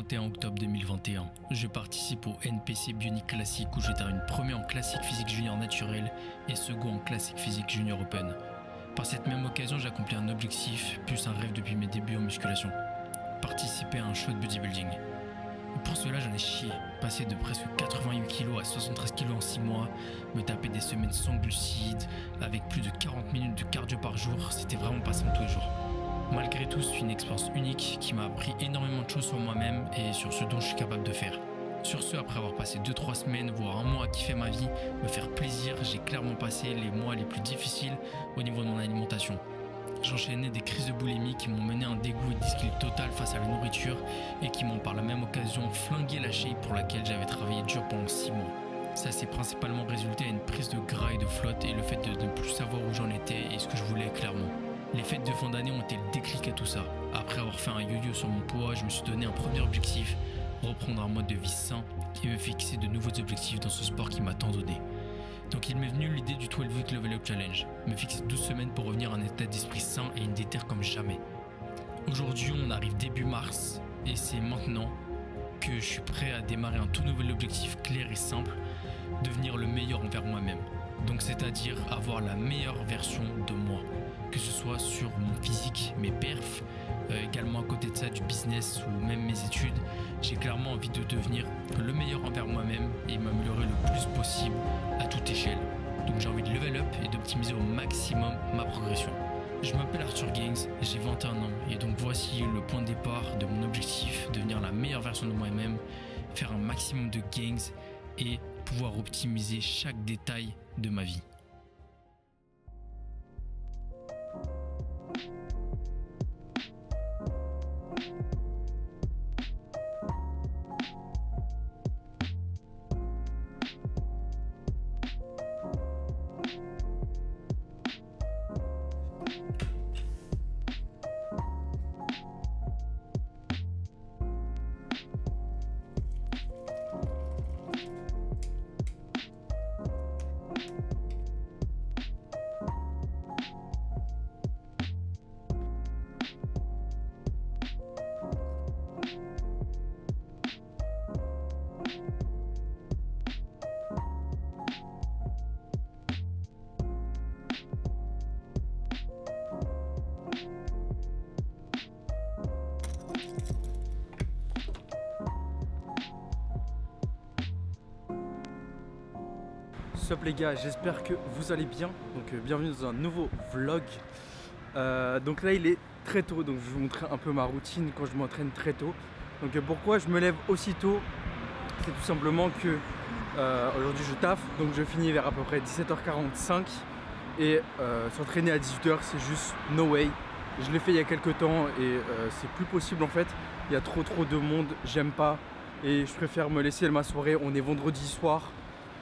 31 octobre 2021, je participe au NPC Bionic Classic où je termine premier en Classic Physique Junior Naturel et second en Classic Physique Junior Open. Par cette même occasion, j'ai accompli un objectif, plus un rêve depuis mes débuts en musculation. Participer à un show de bodybuilding. Pour cela, j'en ai chié. Passer de presque 88 kg à 73 kg en 6 mois, me taper des semaines sans glucides, avec plus de 40 minutes de cardio par jour, c'était vraiment pas simple tous les jours. Malgré tout, c'est une expérience unique qui m'a appris énormément de choses sur moi-même et sur ce dont je suis capable de faire. Sur ce, après avoir passé 2-3 semaines, voire un mois à kiffer ma vie, me faire plaisir, j'ai clairement passé les mois les plus difficiles au niveau de mon alimentation. J'enchaînais des crises de boulimie qui m'ont mené à un dégoût et d'équilibre total face à la nourriture et qui m'ont par la même occasion flingué la shape pour laquelle j'avais travaillé dur pendant 6 mois. Ça s'est principalement résulté à une prise de gras et de flotte et le fait de ne plus savoir où j'en étais et ce que je voulais clairement. Les fêtes de fin d'année ont été le déclic à tout ça. Après avoir fait un yo-yo sur mon poids, je me suis donné un premier objectif, reprendre un mode de vie sain et me fixer de nouveaux objectifs dans ce sport qui m'a tant donné. Donc il m'est venu l'idée du 12 Week Level Up Challenge, me fixer 12 semaines pour revenir à un état d'esprit sain et une déterre comme jamais. Aujourd'hui on arrive début mars et c'est maintenant que je suis prêt à démarrer un tout nouvel objectif clair et simple, devenir le meilleur envers moi-même. Donc c'est-à-dire avoir la meilleure version de moi, que ce soit sur mon physique, mes perfs, également à côté de ça du business ou même mes études. J'ai clairement envie de devenir le meilleur envers moi-même et m'améliorer le plus possible à toute échelle. Donc j'ai envie de level up et d'optimiser au maximum ma progression. Je m'appelle Arthur Gains, j'ai 21 ans et donc voici le point de départ de mon objectif, devenir la meilleure version de moi-même, faire un maximum de gains et pouvoir optimiser chaque détail de ma vie. Sup les gars, j'espère que vous allez bien. Donc bienvenue dans un nouveau vlog. Donc là il est très tôt, donc je vais vous montrer un peu ma routine quand je m'entraîne très tôt. Donc pourquoi je me lève aussitôt? C'est tout simplement que aujourd'hui je taffe, donc je finis vers à peu près 17h45 et s'entraîner à 18h c'est juste no way. Je l'ai fait il y a quelques temps et c'est plus possible en fait. Il y a trop de monde, j'aime pas et je préfère me laisser ma soirée. On est vendredi soir.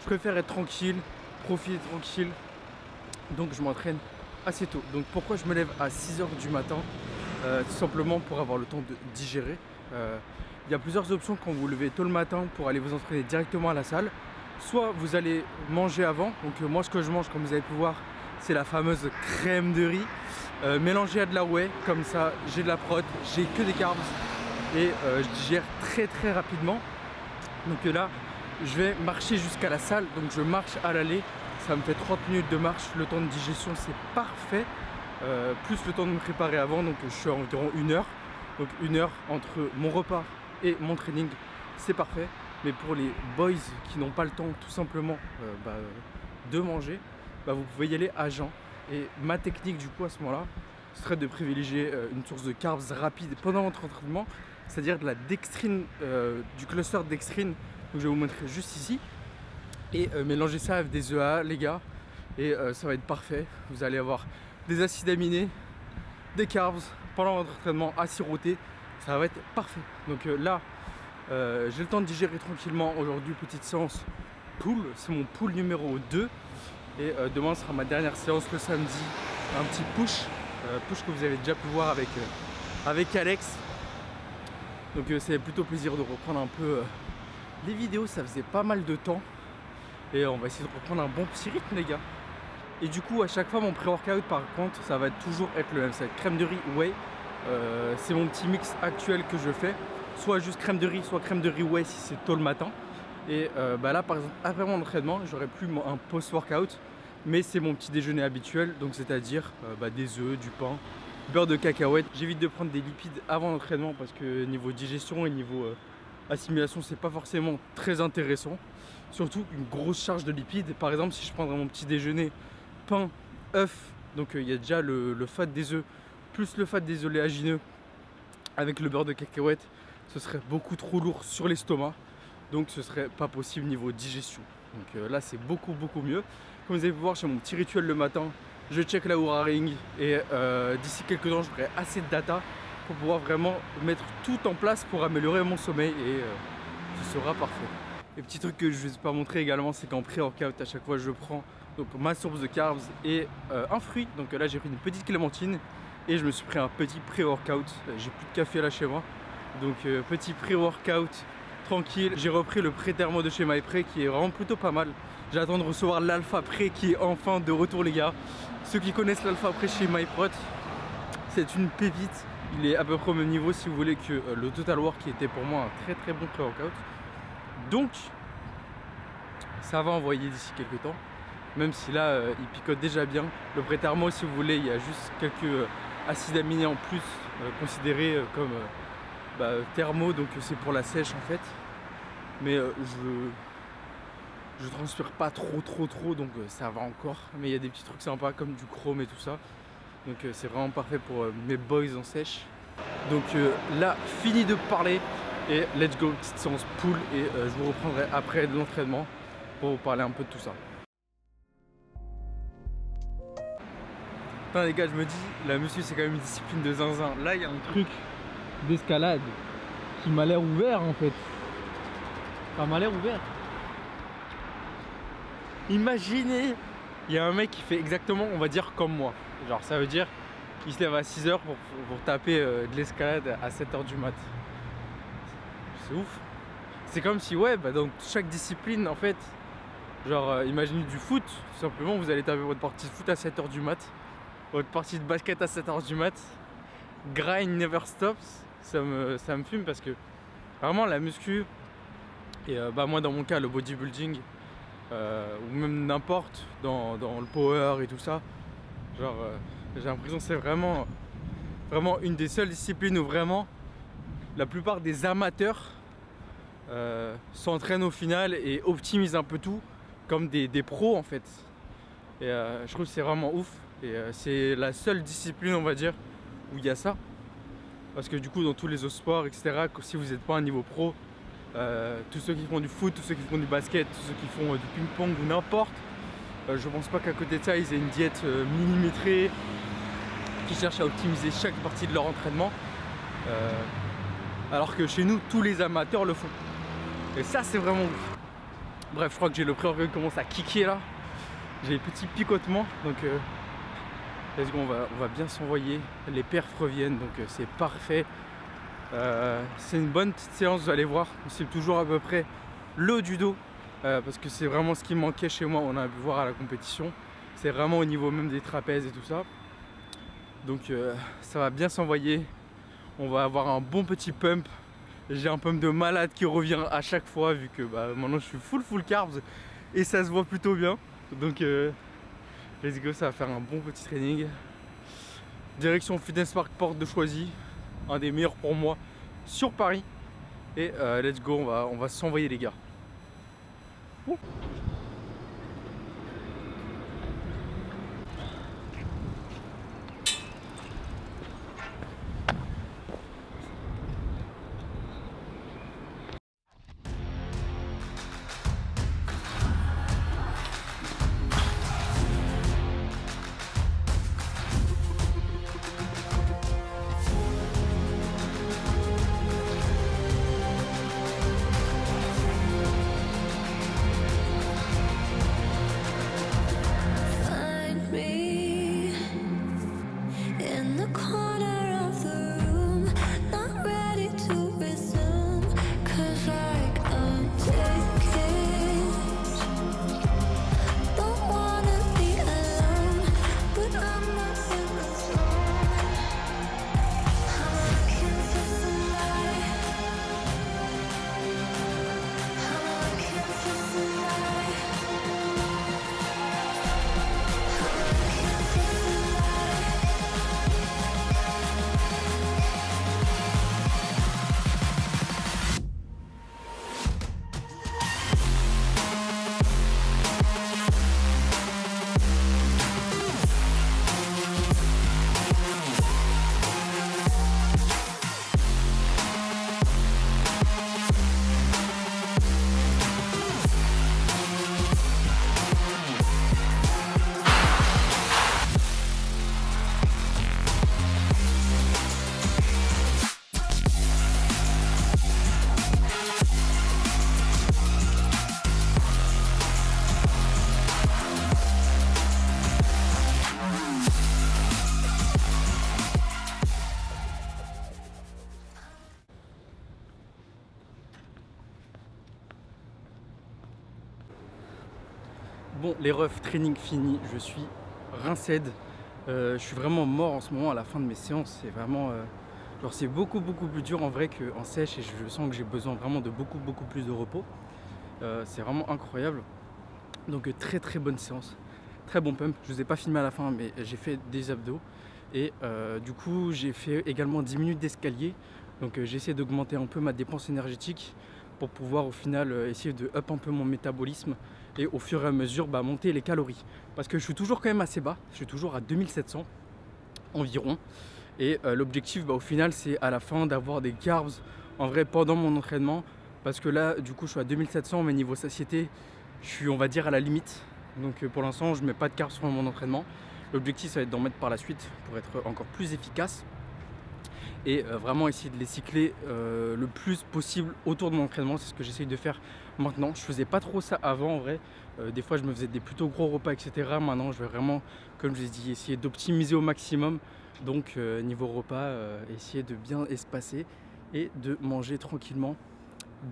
Je préfère être tranquille, profiter tranquille, donc je m'entraîne assez tôt. Donc pourquoi je me lève à 6h du matin? Tout simplement pour avoir le temps de digérer. Il y a plusieurs options quand vous vous levez tôt le matin pour aller vous entraîner directement à la salle. Soit vous allez manger avant, donc moi ce que je mange comme vous avez pu voir c'est la fameuse crème de riz mélangée à de la whey, comme ça j'ai de la prot, j'ai que des carbs et je digère très rapidement. Donc là je vais marcher jusqu'à la salle, donc je marche à l'aller, ça me fait 30 minutes de marche, le temps de digestion c'est parfait, plus le temps de me préparer avant, donc je suis à environ 1 heure, donc 1 heure entre mon repas et mon training, c'est parfait. Mais pour les boys qui n'ont pas le temps tout simplement de manger, vous pouvez y aller à jeun. Et ma technique du coup à ce moment-là serait de privilégier une source de carbs rapide pendant votre entraînement, c'est-à-dire de la dextrine, du cluster de dextrine. Donc je vais vous montrer juste ici et mélanger ça avec des EA les gars et ça va être parfait. Vous allez avoir des acides aminés, des carbs pendant votre entraînement à siroter, ça va être parfait. Donc là j'ai le temps de digérer tranquillement. Aujourd'hui petite séance pull, c'est mon pull numéro 2 et demain sera ma dernière séance le samedi, un petit push que vous avez déjà pu voir avec Alex. Donc c'est plutôt plaisir de reprendre un peu les vidéos, ça faisait pas mal de temps et on va essayer de reprendre un bon petit rythme les gars. Et du coup à chaque fois mon pré-workout par contre ça va toujours être le même, ça va être crème de riz whey. C'est mon petit mix actuel que je fais. soit juste crème de riz, soit crème de riz ouais si c'est tôt le matin. Et là par exemple après mon entraînement j'aurais plus un post-workout, mais c'est mon petit déjeuner habituel, donc c'est-à-dire des œufs, du pain, beurre de cacahuète. J'évite de prendre des lipides avant l'entraînement parce que niveau digestion et niveau assimilation c'est pas forcément très intéressant, surtout une grosse charge de lipides. Par exemple si je prendrais mon petit déjeuner pain, œuf, donc il y a déjà le fat des œufs plus le fat des oléagineux avec le beurre de cacahuète, ce serait beaucoup trop lourd sur l'estomac, donc ce serait pas possible niveau digestion. Donc là c'est beaucoup mieux. Comme vous avez pu voir, j'ai mon petit rituel le matin, je check la Oura Ring et d'ici quelques temps j'aurai assez de data pour pouvoir vraiment mettre tout en place pour améliorer mon sommeil et ce sera parfait. Et petit truc que je ne vais pas montrer également, c'est qu'en pré-workout à chaque fois je prends donc ma source de carbs et un fruit. Donc là j'ai pris une petite clémentine et je me suis pris un petit pré-workout. J'ai plus de café là chez moi, donc petit pré-workout tranquille. J'ai repris le pré-thermo de chez MyPré qui est vraiment plutôt pas mal. J'attends de recevoir l'Alpha Pré qui est enfin de retour les gars. Ceux qui connaissent l'Alpha Pré chez MyProt, c'est une pépite. Il est à peu près au même niveau si vous voulez que le Total War qui était pour moi un très bon pré-workout. Donc ça va envoyer d'ici quelques temps. Même si là il picote déjà bien. Le pré-thermo si vous voulez, il y a juste quelques acides aminés en plus considérés comme thermo, donc c'est pour la sèche en fait. Mais je transpire pas trop donc ça va encore. Mais il y a des petits trucs sympas comme du chrome et tout ça. Donc c'est vraiment parfait pour mes boys en sèche. Donc là fini de parler et let's go, petite séance pool. Et je vous reprendrai après de l'entraînement pour vous parler un peu de tout ça. Putain les gars, je me dis, la muscu c'est quand même une discipline de zinzin. Là il y a un truc d'escalade qui m'a l'air ouvert en fait. Ça m'a l'air ouvert. Imaginez, il y a un mec qui fait exactement, on va dire, comme moi. Genre ça veut dire qu'il se lève à 6 h pour taper de l'escalade à 7 h du mat. C'est ouf. C'est comme si dans chaque discipline en fait, genre imaginez du foot, tout simplement vous allez taper votre partie de foot à 7 h du mat, votre partie de basket à 7 h du mat. Grind never stops. Ça me fume parce que vraiment la muscu et moi dans mon cas le bodybuilding ou même n'importe dans le power et tout ça, genre j'ai l'impression que c'est vraiment une des seules disciplines où vraiment la plupart des amateurs s'entraînent au final et optimisent un peu tout comme des pros en fait. Et je trouve que c'est vraiment ouf et c'est la seule discipline on va dire où il y a ça. Parce que du coup dans tous les autres sports etc, si vous n'êtes pas à un niveau pro, tous ceux qui font du foot, tous ceux qui font du basket, tous ceux qui font du ping-pong ou n'importe, je pense pas qu'à côté de ça ils aient une diète millimétrée, qui cherchent à optimiser chaque partie de leur entraînement, alors que chez nous tous les amateurs le font. Et ça c'est vraiment ouf. Bref, je crois que j'ai le pré-workout qui commence à kicker là. J'ai des petits picotements, donc let's go, on va bien s'envoyer. Les perfs reviennent, donc c'est parfait. C'est une bonne petite séance, vous allez voir. C'est toujours à peu près le haut du dos, parce que c'est vraiment ce qui manquait chez moi. On a pu voir à la compétition. C'est vraiment au niveau même des trapèzes et tout ça. Donc ça va bien s'envoyer. On va avoir un bon petit pump. J'ai un pump de malade qui revient à chaque fois vu que maintenant je suis full carbs et ça se voit plutôt bien. Donc let's go, ça va faire un bon petit training. Direction Fitness Park Porte de Choisy, un des meilleurs pour moi sur Paris. Et let's go, on va s'envoyer les gars. Ouh. Bon, les refs, training fini, je suis rincède. Je suis vraiment mort en ce moment à la fin de mes séances. C'est vraiment... genre c'est beaucoup plus dur en vrai qu'en sèche et je sens que j'ai besoin vraiment de beaucoup plus de repos. C'est vraiment incroyable. Donc très bonne séance. Très bon pump. Je ne vous ai pas filmé à la fin mais j'ai fait des abdos. Et du coup j'ai fait également 10 minutes d'escalier. Donc j'ai essayé d'augmenter un peu ma dépense énergétique pour pouvoir au final essayer de up un peu mon métabolisme et au fur et à mesure monter les calories. Parce que je suis toujours quand même assez bas, je suis toujours à 2700 environ. Et l'objectif au final c'est à la fin d'avoir des carbs en vrai pendant mon entraînement. Parce que là du coup je suis à 2700 mais niveau satiété je suis on va dire à la limite. Donc pour l'instant je mets pas de carbs sur mon entraînement. L'objectif ça va être d'en mettre par la suite pour être encore plus efficace. Et vraiment essayer de les cycler le plus possible autour de mon entraînement. C'est ce que j'essaye de faire maintenant. Je faisais pas trop ça avant en vrai. Des fois je me faisais des plutôt gros repas etc. Maintenant je vais vraiment, comme je l'ai dit, essayer d'optimiser au maximum. Donc niveau repas, essayer de bien espacer et de manger tranquillement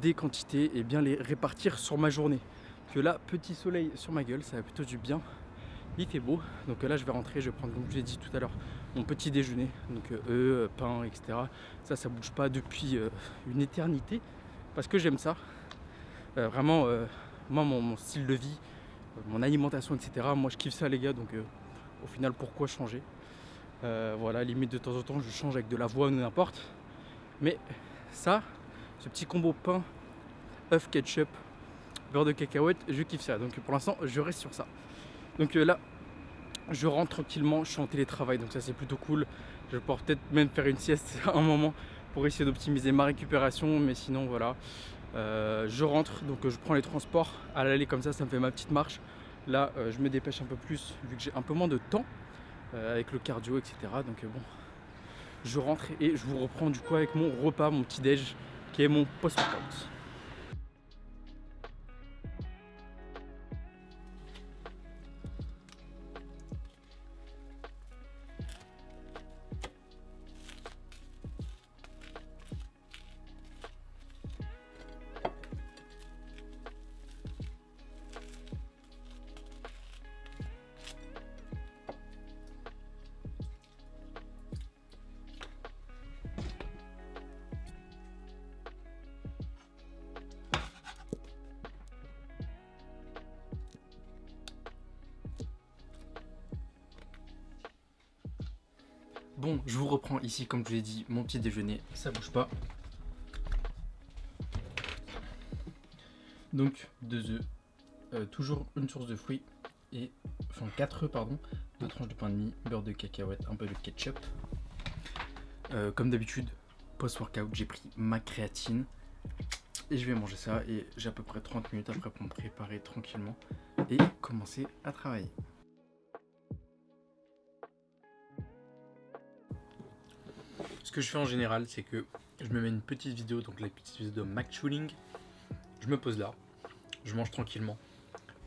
des quantités et bien les répartir sur ma journée. Parce que là, petit soleil sur ma gueule, ça va plutôt du bien. Il fait beau, donc là je vais rentrer, je vais prendre, comme je l'ai dit tout à l'heure, mon petit déjeuner, donc œufs, pain, etc. Ça bouge pas depuis une éternité, parce que j'aime ça. Vraiment, moi mon style de vie, mon alimentation, etc. Moi je kiffe ça les gars, donc au final pourquoi changer. Voilà, limite de temps en temps je change avec de l'avoine ou n'importe. Mais ça, ce petit combo pain, œuf, ketchup, beurre de cacahuète, je kiffe ça. Donc pour l'instant je reste sur ça. Donc là, je rentre tranquillement, je suis en télétravail, donc ça c'est plutôt cool. Je vais pouvoir peut-être même faire une sieste à un moment pour essayer d'optimiser ma récupération, mais sinon voilà. Je rentre, donc je prends les transports à l'aller comme ça me fait ma petite marche. Là, je me dépêche un peu plus vu que j'ai un peu moins de temps avec le cardio, etc. Donc bon, je rentre et je vous reprends du coup avec mon repas, mon petit déj, qui est mon post-workout. Bon, je vous reprends ici, comme je vous l'ai dit, mon petit déjeuner, ça bouge pas. Donc 2 œufs, toujours une source de fruits, et enfin 4 œufs pardon, 2 tranches de pain de mie, beurre de cacahuète, un peu de ketchup. Comme d'habitude, post-workout, j'ai pris ma créatine et je vais manger ça et j'ai à peu près 30 minutes après pour me préparer tranquillement et commencer à travailler. Ce que je fais en général, c'est que je me mets une petite vidéo, donc la petite vidéo de Max Schooling. Je me pose là, je mange tranquillement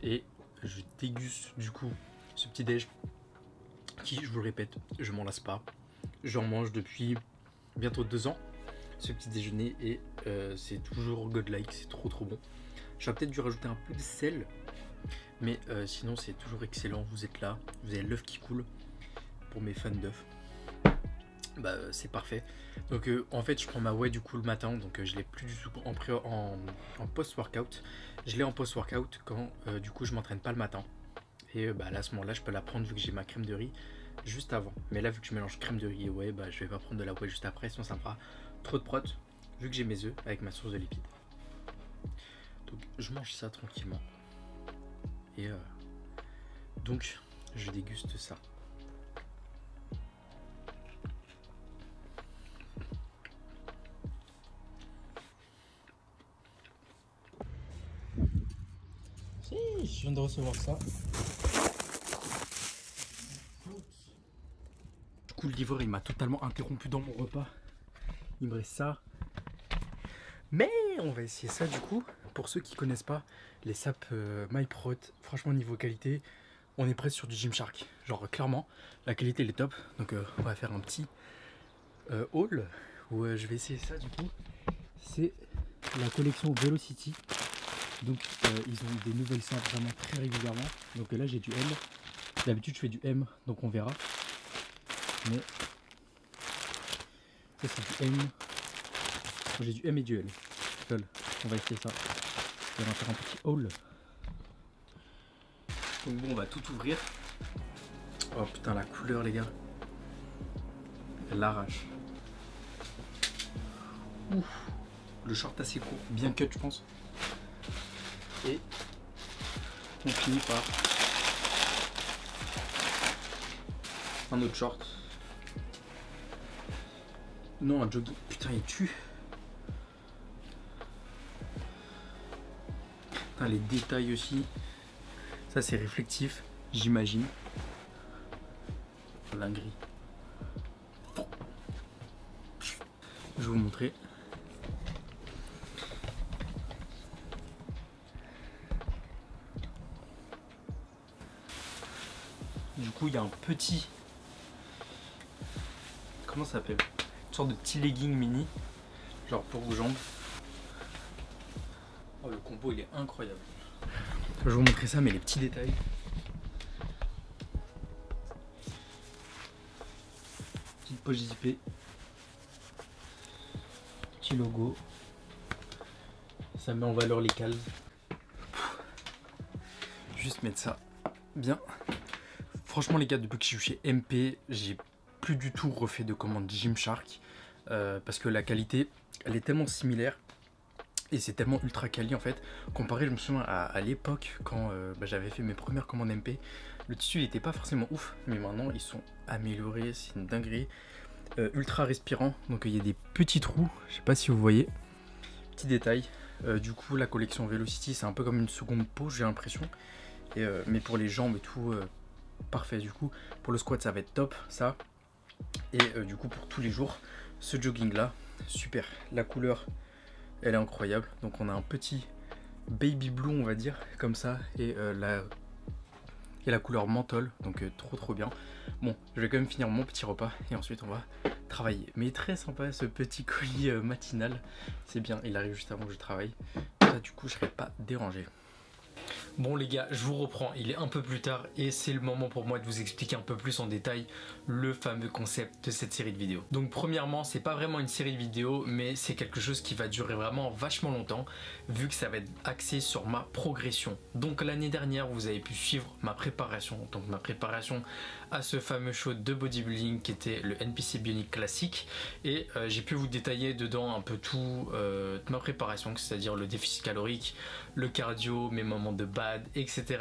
et je déguste du coup ce petit déj qui, je vous le répète, je m'en lasse pas. J'en mange depuis bientôt 2 ans, ce petit déjeuner, et c'est toujours godlike, c'est trop bon. J'aurais peut-être dû rajouter un peu de sel, mais sinon c'est toujours excellent. Vous êtes là, vous avez l'œuf qui coule pour mes fans d'œufs. C'est parfait. Donc en fait je prends ma whey du coup le matin, donc je l'ai plus du tout en post-workout. Je l'ai en post-workout quand du coup je m'entraîne pas le matin. Et là à ce moment là je peux la prendre vu que j'ai ma crème de riz juste avant. Mais là vu que je mélange crème de riz et whey, je vais pas prendre de la whey juste après, sinon ça me fera trop de prot vu que j'ai mes œufs avec ma source de lipides. Donc je mange ça tranquillement. Et donc je déguste ça. Je viens de recevoir ça. Du coup le livreur il m'a totalement interrompu dans mon repas. Il me reste ça. Mais on va essayer ça du coup. Pour ceux qui connaissent pas les sapes MyProt, franchement niveau qualité, on est presque sur du Gymshark. Genre clairement la qualité elle est top. Donc on va faire un petit haul où je vais essayer ça du coup. C'est la collection Velocity. Donc ils ont des nouvelles séances vraiment très régulièrement. Donc là j'ai du M. D'habitude je fais du M, donc on verra. Mais ça c'est du M. J'ai du M et du L. Lol. On va essayer ça. On va faire un petit haul. Donc bon, on va tout ouvrir. Oh putain, la couleur les gars. Elle l'arrache. Ouf. Le short assez court, bien cut je pense. Et on finit par un autre short. Non, un jogging. Putain, il tue. Putain, les détails aussi. Ça, c'est réflectif, j'imagine. Dinguerie. Je vais vous montrer. Du coup, il y a un petit... Comment ça s'appelle? Une sorte de petit legging mini. Genre pour vos jambes. Oh, le combo, il est incroyable. Je vais vous montrer ça, mais les petits détails. Petite poche zippée. Petit logo. Ça met en valeur les calves. Juste mettre ça bien. Franchement les gars, depuis que je suis chez MP, j'ai plus du tout refait de commande Gymshark. Parce que la qualité, elle est tellement similaire. Et c'est tellement ultra quali en fait. Comparé, je me souviens à l'époque quand j'avais fait mes premières commandes MP. Le tissu n'était pas forcément ouf. Mais maintenant ils sont améliorés, c'est une dinguerie. Ultra respirant, donc il y a des petits trous, je sais pas si vous voyez. Petit détail. Du coup la collection Velocity c'est un peu comme une seconde peau, j'ai l'impression. Mais pour les jambes et tout, parfait. Du coup pour le squat ça va être top ça. Et du coup pour tous les jours, ce jogging là, super. La couleur elle est incroyable. Donc on a un petit baby blue on va dire, comme ça. Et la couleur menthol, donc trop bien. Bon, je vais quand même finir mon petit repas et ensuite on va travailler. Mais très sympa ce petit colis matinal. C'est bien, il arrive juste avant que je travaille. Là du coup je serai pas dérangé. Bon les gars, je vous reprends, il est un peu plus tard et c'est le moment pour moi de vous expliquer un peu plus en détail le fameux concept de cette série de vidéos. Donc premièrement, c'est pas vraiment une série de vidéos, mais c'est quelque chose qui va durer vraiment vachement longtemps vu que ça va être axé sur ma progression. Donc l'année dernière, vous avez pu suivre ma préparation, à ce fameux show de bodybuilding qui était le NPC Bionic Classic et j'ai pu vous détailler dedans un peu tout ma préparation, c'est-à-dire le déficit calorique, le cardio, mes moments de bad, etc.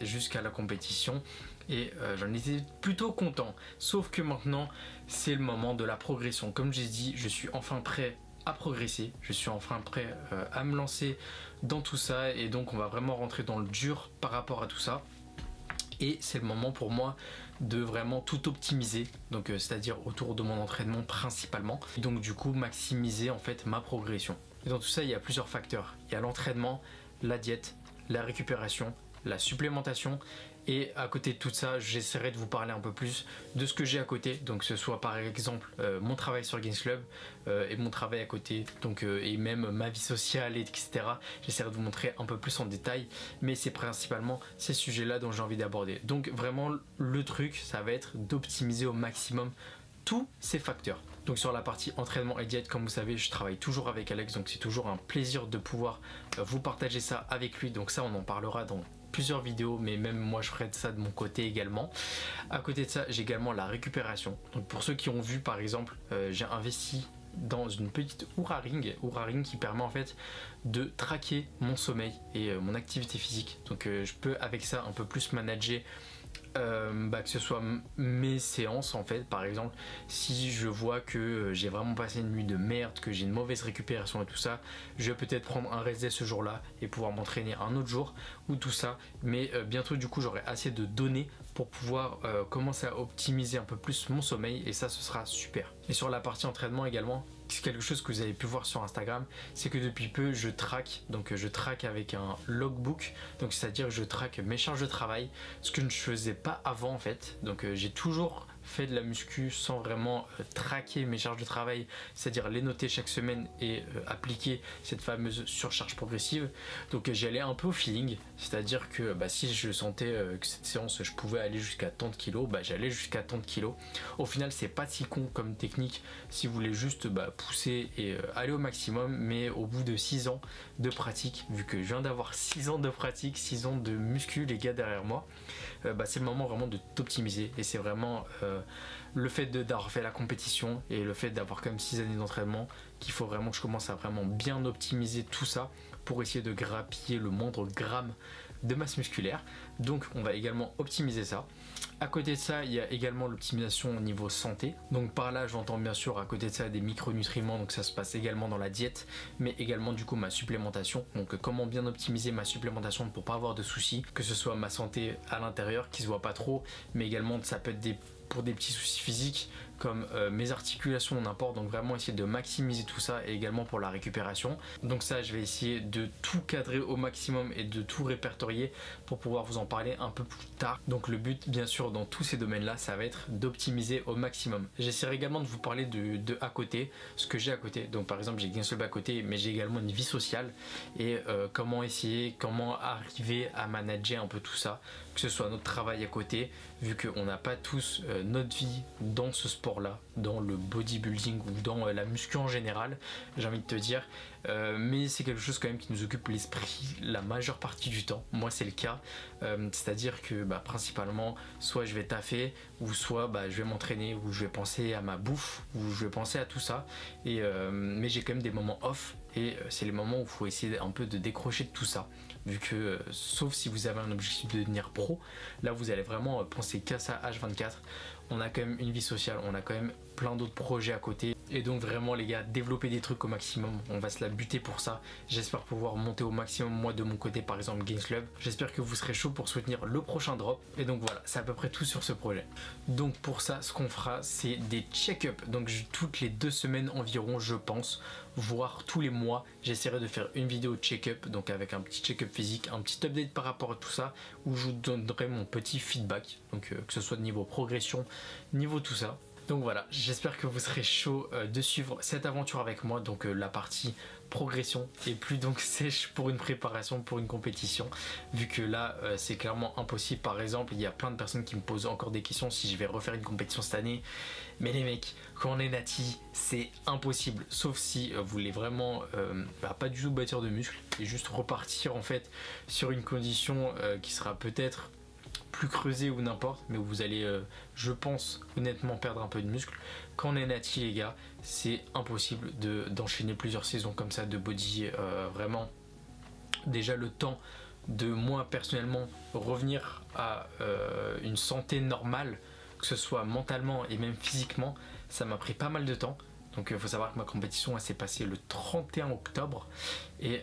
jusqu'à la compétition. Et j'en étais plutôt content. Sauf que maintenant, c'est le moment de la progression. Comme j'ai dit, je suis enfin prêt à progresser. Je suis enfin prêt à me lancer dans tout ça. Et donc, on va vraiment rentrer dans le dur par rapport à tout ça. Et c'est le moment pour moi de vraiment tout optimiser, donc c'est-à-dire autour de mon entraînement principalement. Et donc du coup maximiser en fait ma progression. Et dans tout ça il y a plusieurs facteurs. Il y a l'entraînement, la diète, la récupération, la supplémentation. Et à côté de tout ça, j'essaierai de vous parler un peu plus de ce que j'ai à côté. Donc ce soit par exemple mon travail sur Gains Club et mon travail à côté, donc et même ma vie sociale, etc. J'essaierai de vous montrer un peu plus en détail. Mais c'est principalement ces sujets-là dont j'ai envie d'aborder. Donc vraiment le truc, ça va être d'optimiser au maximum tous ces facteurs. Donc sur la partie entraînement et diète, comme vous savez, je travaille toujours avec Alex. Donc c'est toujours un plaisir de pouvoir vous partager ça avec lui. Donc ça, on en parlera dans plusieurs vidéos, mais même moi je ferai ça de mon côté également. À côté de ça, j'ai également la récupération. Donc pour ceux qui ont vu par exemple, j'ai investi dans une petite Oura Ring qui permet en fait de traquer mon sommeil et mon activité physique. Donc je peux avec ça un peu plus manager que ce soit mes séances en fait. Par exemple, si je vois que j'ai vraiment passé une nuit de merde, que j'ai une mauvaise récupération et tout ça, je vais peut-être prendre un rest day ce jour là et pouvoir m'entraîner un autre jour ou tout ça. Mais bientôt du coup j'aurai assez de données pour pouvoir commencer à optimiser un peu plus mon sommeil et ça ce sera super. Et sur la partie entraînement également, c'est quelque chose que vous avez pu voir sur Instagram, c'est que depuis peu je traque, donc je traque avec un logbook, donc c'est à dire je traque mes charges de travail, ce que je ne faisais pas avant en fait. Donc j'ai toujours fait de la muscu sans vraiment traquer mes charges de travail, c'est-à-dire les noter chaque semaine et appliquer cette fameuse surcharge progressive. Donc j'y allais un peu au feeling, c'est-à-dire que si je sentais que cette séance je pouvais aller jusqu'à tant de kilos, j'allais jusqu'à tant de kilos. Au final c'est pas si con comme technique si vous voulez juste pousser et aller au maximum, mais au bout de 6 ans de pratique, vu que je viens d'avoir 6 ans de pratique, 6 ans de muscu les gars derrière moi, c'est le moment vraiment de t'optimiser. Et c'est vraiment le fait d'avoir fait la compétition et le fait d'avoir quand même 6 années d'entraînement qu'il faut vraiment que je commence à vraiment bien optimiser tout ça pour essayer de grappiller le moindre gramme de masse musculaire. Donc on va également optimiser ça. À côté de ça, il y a également l'optimisation au niveau santé. Donc par là, j'entends bien sûr à côté de ça des micronutriments, donc ça se passe également dans la diète, mais également du coup ma supplémentation. Donc comment bien optimiser ma supplémentation pour pas avoir de soucis, que ce soit ma santé à l'intérieur qui se voit pas trop, mais également ça peut être pour des petits soucis physiques comme mes articulations, n'importe. Donc vraiment essayer de maximiser tout ça, et également pour la récupération. Donc ça, je vais essayer de tout cadrer au maximum et de tout répertorier pour pouvoir vous en parler un peu plus tard. Donc le but bien sûr dans tous ces domaines là, ça va être d'optimiser au maximum. J'essaierai également de vous parler de à côté, ce que j'ai à côté. Donc par exemple j'ai Gainsweb à côté, mais j'ai également une vie sociale et comment arriver à manager un peu tout ça, que ce soit notre travail à côté, vu qu'on n'a pas tous notre vie dans ce sport là, dans le bodybuilding ou dans la muscu en général, j'ai envie de te dire, mais c'est quelque chose quand même qui nous occupe l'esprit la majeure partie du temps. Moi c'est le cas, c'est à dire que principalement soit je vais taffer, ou soit je vais m'entraîner, ou je vais penser à ma bouffe, ou je vais penser à tout ça, et mais j'ai quand même des moments off, et c'est les moments où il faut essayer un peu de décrocher de tout ça, vu que sauf si vous avez un objectif de devenir pro, là vous allez vraiment penser qu'à ça H24. On a quand même une vie sociale, on a quand même plein d'autres projets à côté, et donc vraiment les gars, développer des trucs au maximum, on va se la buter pour ça. J'espère pouvoir monter au maximum moi de mon côté, par exemple Gainsclub. J'espère que vous serez chaud pour soutenir le prochain drop, et donc voilà, c'est à peu près tout sur ce projet. Donc pour ça, ce qu'on fera, c'est des check-up, donc toutes les 2 semaines environ, je pense, voire tous les mois, j'essaierai de faire une vidéo check-up, donc avec un petit check-up physique, un petit update par rapport à tout ça, où je vous donnerai mon petit feedback, donc que ce soit de niveau progression, niveau tout ça. Donc voilà, j'espère que vous serez chaud de suivre cette aventure avec moi. Donc la partie progression et plus donc sèche pour une préparation, pour une compétition, vu que là c'est clairement impossible. Par exemple, il y a plein de personnes qui me posent encore des questions si je vais refaire une compétition cette année. Mais les mecs, quand on est nati, c'est impossible, sauf si vous voulez vraiment pas du tout bâtir de muscles et juste repartir en fait sur une condition qui sera peut-être plus creusé ou n'importe, mais vous allez je pense honnêtement perdre un peu de muscle. Quand on est nati les gars, c'est impossible d'enchaîner plusieurs saisons comme ça de body. Vraiment déjà le temps de moi personnellement revenir à une santé normale, que ce soit mentalement et même physiquement, ça m'a pris pas mal de temps. Donc il faut savoir que ma compétition s'est passée le 31 octobre et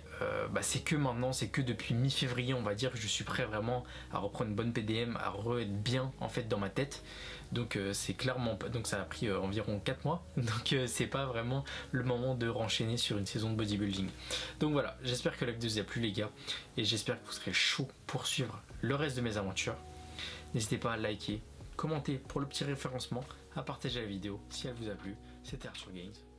c'est que maintenant, c'est que depuis mi-février on va dire que je suis prêt vraiment à reprendre une bonne PDM, à être bien en fait dans ma tête. Donc c'est clairement pas, donc ça a pris environ 4 mois, donc c'est pas vraiment le moment de renchaîner sur une saison de bodybuilding. Donc voilà, j'espère que la vidéo vous a plu les gars, et j'espère que vous serez chaud pour suivre le reste de mes aventures. N'hésitez pas à liker, commenter pour le petit référencement, à partager la vidéo si elle vous a plu. C'était Arthur Gains.